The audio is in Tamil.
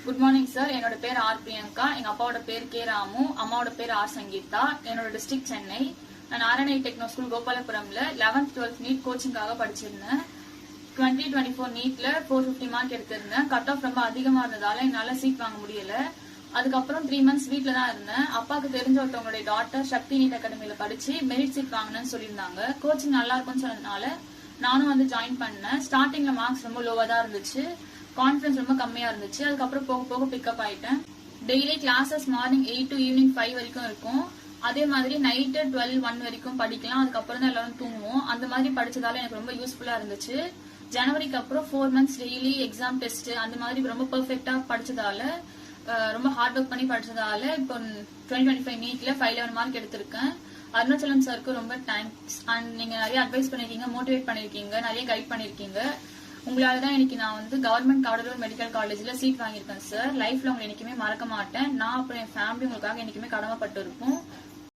Good morning sir. என்னோட பேர் ஆர் பிரியங்கா. எங்க அப்பாவோட பேர் கே ராமு, அம்மாவோட பேர் ஆர் சங்கீதா. என்னோட டிஸ்ட்ரிக்ட் சென்னை. நான் ஆர்என்ஐ டெக்னோ ஸ்கூல் கோபாலபுரம்ல 11th 12th நீட் கோச்சிங்காக படிச்சிருந்தேன். 2024 நீட்ல 450 மார்க் எடுத்திருந்தேன். கட் ஆஃப் ரொம்ப அதிகமா இருந்ததால என்னால சீட் வாங்க முடியல. அதுக்கப்புறம் 3 months வீட்ல தான் இருந்தேன். அப்பாவுக்கு தெரிஞ்ச ஒருத்தவங்களுடைய டாட்டர் சக்தி நீட் அகாடமியில படிச்சு மெரிட் சீட் வாங்கினேன்னு சொல்லியிருந்தாங்க. கோச்சிங் நல்லா இருக்கும்னு சொன்னதுனால நானும் வந்து ஜாயின் பண்ணேன். ஸ்டார்டிங்ல மார்க்ஸ் ரொம்ப லோவா தான் இருந்துச்சு, கான்ஃபிடன்ஸ் ரொம்ப கம்மியா இருந்துச்சு. அதுக்கப்புறம் போக போக பிக்கப் ஆயிட்டேன். Daily classes morning 8 to evening 5 வரைக்கும் இருக்கும். அதே மாதிரி நைட்டு 12, 1 வரைக்கும் படிக்கலாம். அதுக்கப்புறம் தான் எல்லாரும் தூங்குவோம். அந்த மாதிரி படிச்சதால எனக்கு ரொம்ப யூஸ்ஃபுல்லா இருந்துச்சு. ஜனவரிக்கு அப்புறம் 4 months டெய்லி எக்ஸாம் டெஸ்ட் அந்த மாதிரி ரொம்ப பெர்ஃபெக்டா படிச்சதால, ரொம்ப ஹார்ட் ஒர்க் பண்ணி படிச்சதால இப்போ 2025 நீட்ல 511 மார்க் எடுத்திருக்கேன். அருணாச்சலம் சாருக்கு ரொம்ப தேங்க்ஸ். அண்ட் நீங்க நிறைய அட்வைஸ் பண்ணிருக்கீங்க, மோட்டிவேட் பண்ணிருக்கீங்க, நிறைய கைட் பண்ணிருக்கீங்க. உங்களாலதான் இன்னைக்கு நான் வந்து கவர்மெண்ட் கடலூர் மெடிக்கல் காலேஜ்ல சீட் வாங்கியிருக்கேன் சார். லைஃப்ல உங்களை என்னைக்குமே மறக்க மாட்டேன். நான் அப்புறம் என் ஃபேமிலி உங்களுக்காக என்னைக்குமே கடமைப்பட்டு இருப்போம்.